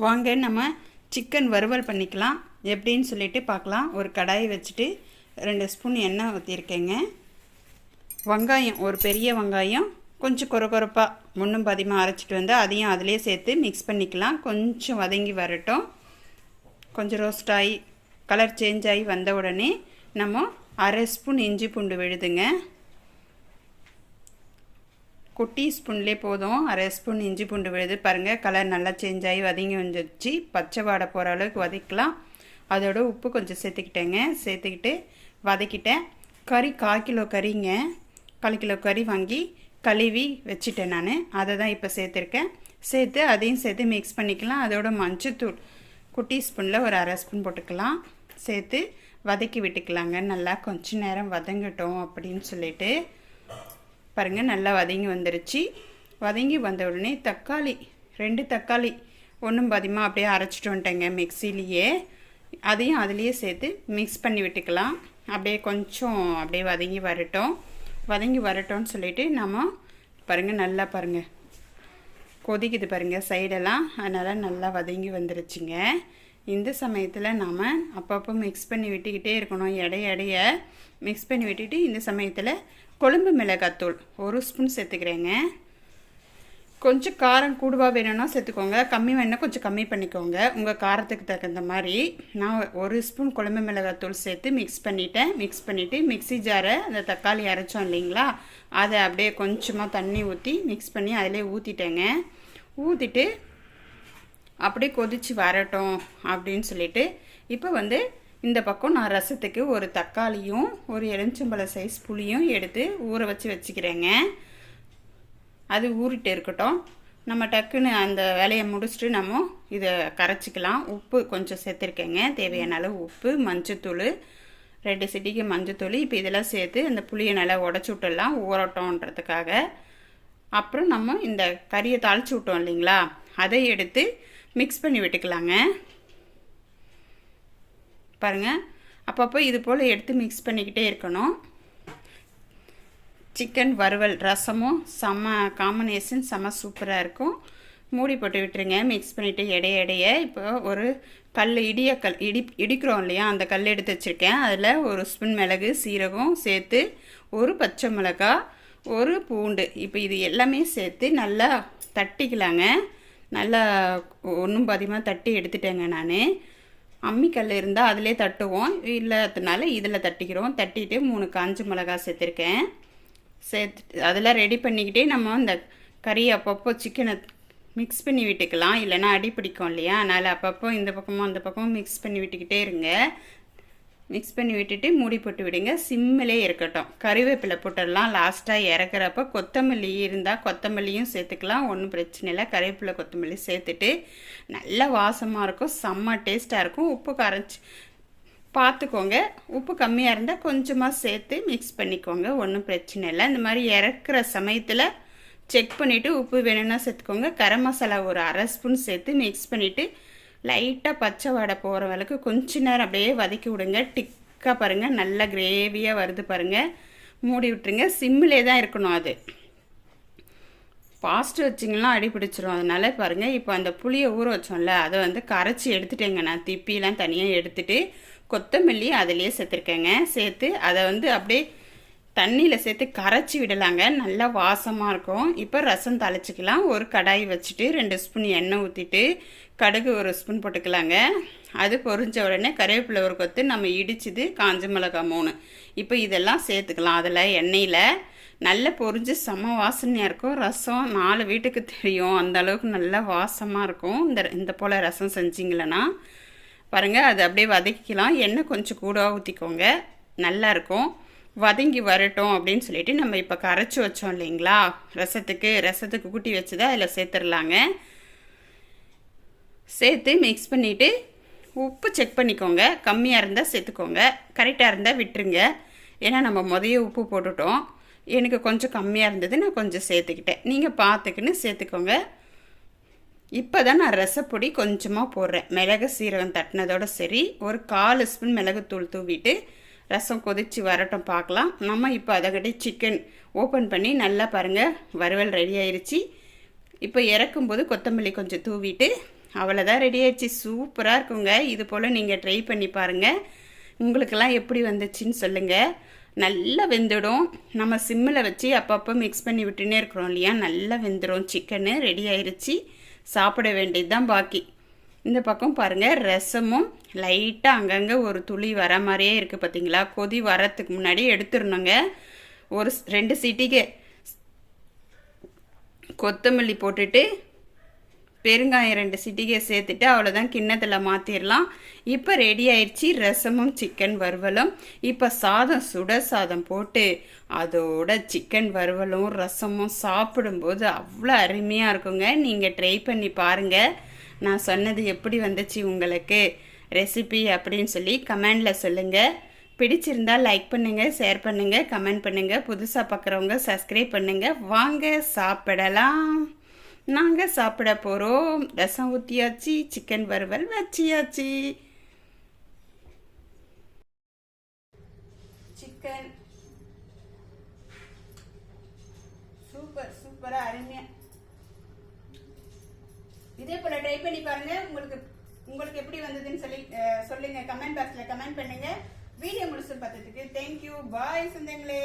வாங்க நம்ம சிக்கன் வறுவல் பண்ணிக்கலாம் எப்படின்னு சொல்லிட்டு பார்க்கலாம். ஒரு கடாயை வச்சுட்டு 2 ஸ்பூன் எண்ணெய் ஊற்றிருக்கேங்க. வெங்காயம், ஒரு பெரிய வெங்காயம் கொஞ்சம் கொரகொரப்பாக முன்னும் பாதியமாக அரைச்சிட்டு வந்து அதையும் அதிலே சேர்த்து மிக்ஸ் பண்ணிக்கலாம். கொஞ்சம் வதங்கி வரட்டும். கொஞ்சம் ரோஸ்ட் ஆகி கலர் சேஞ்ச் ஆகி வந்த உடனே நம்ம 1/2 ஸ்பூன் இஞ்சி பூண்டு விழுதுங்க. குட்டி ஸ்பூன்லேயே போதும். 1/2 ஸ்பூன் இஞ்சி பூண்டு விழுது. பாருங்கள், கலர் நல்லா சேஞ்ச் ஆகி வதங்கி வந்துச்சு. பச்சை வாடை போகிற அளவுக்கு வதக்கலாம். அதோட உப்பு கொஞ்சம் சேர்த்துக்கிட்டு வதக்கிட்டேன். கறி 1/4 கிலோ கறிங்க. 1/4 கிலோ கறி வாங்கி கழுவி வச்சுட்டேன் நான். அதை தான் இப்போ சேர்த்துருக்கேன். அதையும் சேர்த்து மிக்ஸ் பண்ணிக்கலாம். அதோட மஞ்சத்தூள் குட்டி ஸ்பூனில் ஒரு 1/2 ஸ்பூன் போட்டுக்கலாம். சேர்த்து வதக்கி விட்டுக்கலாங்க. நல்லா கொஞ்சம் நேரம் வதங்கட்டும் அப்படின்னு சொல்லிட்டு பாருங்கள், நல்லா வதங்கி வந்துருச்சு. வதங்கி வந்த உடனே தக்காளி 2 தக்காளி ஒன்றும் பாதியமாக அப்படியே அரைச்சிட்டு வந்துட்டேங்க மிக்சிலேயே. அதையும் அதுலேயே சேர்த்து மிக்ஸ் பண்ணி விட்டுக்கலாம். அப்படியே கொஞ்சம் அப்படியே வதங்கி வரட்டும்னு சொல்லிவிட்டு நம்ம பாருங்கள், நல்லா பாருங்கள் கொதிக்குது பாருங்கள் சைடெல்லாம். அதனால் நல்லா வதங்கி வந்துருச்சுங்க. இந்த சமயத்தில் நாம் அப்பப்போ மிக்ஸ் பண்ணி விட்டுக்கிட்டே இருக்கணும். எடைய மிக்ஸ் பண்ணி விட்டுட்டு இந்த சமயத்தில் கொழும்பு மிளகாத்தூள் 1 ஸ்பூன் சேர்த்துக்கிறேங்க. கொஞ்சம் காரம் கூடுவாக வேணும்னா சேர்த்துக்கோங்க, கம்மி வேணுன்னா கொஞ்சம் கம்மி பண்ணிக்கோங்க உங்கள் காரத்துக்கு தகுந்த மாதிரி. நான் 1 ஸ்பூன் கொழும்பு மிளகாத்தூள் சேர்த்து மிக்ஸ் பண்ணிவிட்டு மிக்ஸி ஜாரை அந்த தக்காளி அரைச்சோம் இல்லைங்களா, அதை அப்படியே கொஞ்சமாக தண்ணி ஊற்றி மிக்ஸ் பண்ணி அதிலே ஊற்றிட்டேங்க. ஊற்றிட்டு அப்படியே கொதித்து வரட்டும் அப்படின்னு சொல்லிட்டு இப்போ இந்த பக்கம் நான் ரசத்துக்கு ஒரு தக்காளியும் ஒரு எலுமிச்சம்பழ சைஸ் புளியும் எடுத்து ஊற வச்சுக்கிறேங்க. அது ஊறிட்டு இருக்கட்டும். நம்ம டக்குன்னு அந்த வேலையை முடிச்சுட்டு நம்ம இதை கரைச்சிக்கலாம். உப்பு கொஞ்சம் சேர்த்துருக்கேங்க, தேவையான அளவு உப்பு, மஞ்சத்தூள் 2 சிட்டிகை மஞ்சத்தூள். இப்போ இதெல்லாம் சேர்த்து அந்த புளியை நல்லா உடச்சி விட்டுடலாம் ஊறட்டோன்றதுக்காக. அப்புறம் நம்ம இந்த கறியை தாளித்து விட்டோம் இல்லைங்களா, அதை எடுத்து மிக்ஸ் பண்ணி விட்டுக்கலாங்க. பாருங்கள், அப்பப்போ இது போல் எடுத்து மிக்ஸ் பண்ணிக்கிட்டே இருக்கணும். சிக்கன் வறுவல் ரசமும் செம்ம காம்பினேஷன், செம்ம சூப்பராக இருக்கும். மூடி போட்டு விட்டுருங்க. மிக்ஸ் பண்ணிவிட்டு எடைய இப்போ ஒரு இடிக்கிறோம் இல்லையா, அந்த கல் எடுத்து வச்சுருக்கேன். அதில் 1 ஸ்பூன் மிளகு சீரகம் சேர்த்து, ஒரு பச்சை மிளகா, ஒரு பூண்டு, இப்போ இது எல்லாமே சேர்த்து நல்லா தட்டிக்கலாங்க. நல்லா ஒன்றும் பாதியமாக தட்டி எடுத்துட்டேங்க நான். அம்மிக்கல் இருந்தால் அதிலே தட்டுவோம், இல்லாததுனால இதில் தட்டிட்டு 3 காஞ்ச மிளகா சேர்த்துருக்கேன். அதெல்லாம் ரெடி பண்ணிக்கிட்டே நம்ம இந்த கறி அப்பப்போ சிக்கனை மிக்ஸ் பண்ணி விட்டுக்கலாம், இல்லைன்னா அடி பிடிக்கும் இல்லையா. அதனால் அப்பப்போ இந்த பக்கமும் அந்த பக்கமும் மிக்ஸ் பண்ணி விட்டுக்கிட்டே இருங்க. மிக்ஸ் பண்ணி விட்டுட்டு மூடி போட்டு விடுங்க. சிம்மிலே இருக்கட்டும். கறிவேப்பிலை போட்டுடலாம் லாஸ்ட்டாக இறக்குறப்ப. கொத்தமல்லி இருந்தால் கொத்தமல்லியும் சேர்த்துக்கலாம், ஒன்றும் பிரச்சனை இல்லை. கறிவேப்பிலை கொத்தமல்லி சேர்த்துட்டு நல்லா வாசமாக இருக்கும், செம்ம டேஸ்ட்டாக இருக்கும். உப்பு கரைச்சி பார்த்துக்கோங்க. உப்பு கம்மியாக இருந்தால் கொஞ்சமாக சேர்த்து மிக்ஸ் பண்ணிக்கோங்க, ஒன்றும் பிரச்சனை இல்லை. இந்த மாதிரி இறக்குற சமயத்தில் செக் பண்ணிவிட்டு உப்பு வேணும்னா சேர்த்துக்கோங்க. கரம் மசாலா ஒரு 1/2 ஸ்பூன் சேர்த்து மிக்ஸ் பண்ணிவிட்டு லைட்டாக பச்சை வாடை போகிற அளவுக்கு கொஞ்ச நேரம் அப்படியே வதக்கி விடுங்க. டிக்காக பாருங்கள், நல்லா கிரேவியாக வருது பாருங்கள். மூடி விட்டுருங்க. சிம்மிலே தான் இருக்கணும். அது ஃபாஸ்ட்டு வச்சிங்கன்னா அடி பிடிச்சிரும். அதனால் பாருங்கள், இப்போ அந்த புளியை ஊற வச்சோம்ல, அதை கரைச்சி எடுத்துட்டேங்க. நான் திப்பிலாம் தனியாக எடுத்துகிட்டு கொத்தமல்லி அதிலே சேர்த்துருக்கேங்க. சேர்த்து அதை அப்படியே தண்ணியில் சேர்த்து கரைச்சி விடலாங்க, நல்லா வாசமாக இருக்கும். இப்போ ரசம் தாளிச்சிக்கலாம். ஒரு கடாய் வச்சுட்டு 2 ஸ்பூன் எண்ணெய் ஊற்றிட்டு கடுகு 1 ஸ்பூன் போட்டுக்கலாங்க. அது பொரிஞ்ச உடனே கருவேப்பிலை ஒரு கொத்து, நம்ம இடிச்சது காஞ்ச மிளகா 3. இப்போ இதெல்லாம் சேர்த்துக்கலாம். அதில் எண்ணெயில் நல்லா பொரிஞ்சு செம்ம வாசனையாக இருக்கும். ரசம் 4 வீட்டுக்கு தெரியும், அந்த அளவுக்கு நல்லா வாசமாக இருக்கும். இந்த போல் ரசம் செஞ்சிங்களன்னா பாருங்கள், அது அப்படியே வதக்கிக்கலாம். எண்ணெய் கொஞ்சம் கூட ஊற்றிக்கோங்க, நல்லாயிருக்கும். வதங்கி வரட்டும் அப்படின்னு சொல்லிட்டு நம்ம இப்போ கரைச்சி வச்சோம் இல்லைங்களா ரசத்துக்கு கூட்டி வச்சதை அதில் சேர்த்துடலாங்க. சேர்த்து மிக்ஸ் பண்ணிவிட்டு உப்பு செக் பண்ணிக்கோங்க. கம்மியாக இருந்தால் சேர்த்துக்கோங்க, கரெக்டாக இருந்தால் விட்டுருங்க. ஏன்னா நம்ம முதல்ல உப்பு போட்டுட்டோம். எனக்கு கொஞ்சம் கம்மியாக இருந்தது, நான் கொஞ்சம் சேர்த்துக்கிட்டேன். நீங்கள் பார்த்துக்கின்னு சேர்த்துக்கோங்க. இப்போ தான் நான் ரசப்பொடி கொஞ்சமாக போடுறேன். மிளகு சீரகம் தட்டினதோடு சரி. ஒரு 1/4 ஸ்பூன் மிளகுத்தூள் தூவிட்டு ரசம் கொதித்து வரட்டும், பார்க்கலாம். நம்ம இப்போ அதை சிக்கன் ஓப்பன் பண்ணி நல்லா பாருங்கள், வறுவல் ரெடி ஆயிடுச்சு. இப்போ இறக்கும்போது கொத்தமல்லி கொஞ்சம் தூவிட்டு அவ்வளோதான், ரெடி ஆயிடுச்சு. சூப்பராக இருக்குங்க. இது போல் நீங்கள் ட்ரை பண்ணி பாருங்கள். உங்களுக்கெல்லாம் எப்படி வந்துச்சுன்னு சொல்லுங்கள். நல்லா வெந்துடும். நம்ம சிம்மில் வச்சு அப்பப்போ மிக்ஸ் பண்ணி விட்டுனே இருக்கிறோம் இல்லையா, நல்லா வெந்துடும். சிக்கனு ரெடி ஆயிடுச்சு. சாப்பிட வேண்டியது தான் பாக்கி. இந்த பக்கம் பாருங்கள், ரசமும் லைட்டாக அங்கங்கே ஒரு துளி வர மாதிரியே இருக்குது பார்த்தீங்களா. கொதி வரத்துக்கு முன்னாடி எடுத்துடணுங்க. ஒரு 2 சீட்டிக்கு கொத்தமல்லி போட்டுட்டு பெருங்காயம் 2 சிட்டிகை சேர்த்துட்டு அவ்வளோதான், கிண்ணத்தில் மாற்றிடலாம். இப்போ ரெடி ஆயிடுச்சு ரசமும் சிக்கன் வறுவலும். இப்போ சாதம், சுட சாதம் போட்டு அதோட சிக்கன் வறுவலும் ரசமும் சாப்பிடும்போது அவ்வளோ அருமையாக இருக்குங்க. நீங்கள் ட்ரை பண்ணி பாருங்கள். நான் சொன்னது எப்படி வந்துச்சு உங்களுக்கு ரெசிபி அப்படின்னு சொல்லி கமெண்டில் சொல்லுங்கள். பிடிச்சிருந்தால் லைக் பண்ணுங்கள், ஷேர் பண்ணுங்கள், கமெண்ட் பண்ணுங்கள். புதுசாக பார்க்குறவங்க சப்ஸ்கிரைப் பண்ணுங்கள். வாங்க சாப்பிடலாம். நாங்கள் சாப்பிட போகிறோம். ரசம் ஊற்றியாச்சு, சிக்கன் வறுவல் வச்சியாச்சு. சிக்கன் சூப்பராக அருமையாக. இதே போல் ட்ரை பண்ணி பாருங்கள். உங்களுக்கு எப்படி வந்ததுன்னு சொல்லி சொல்லுங்கள். கமெண்ட் பாக்ஸில் கமெண்ட் பண்ணுங்கள். வீடியோ முடிச்சு பார்த்ததுக்கு தேங்க்யூ. பாய் சொந்தங்களே.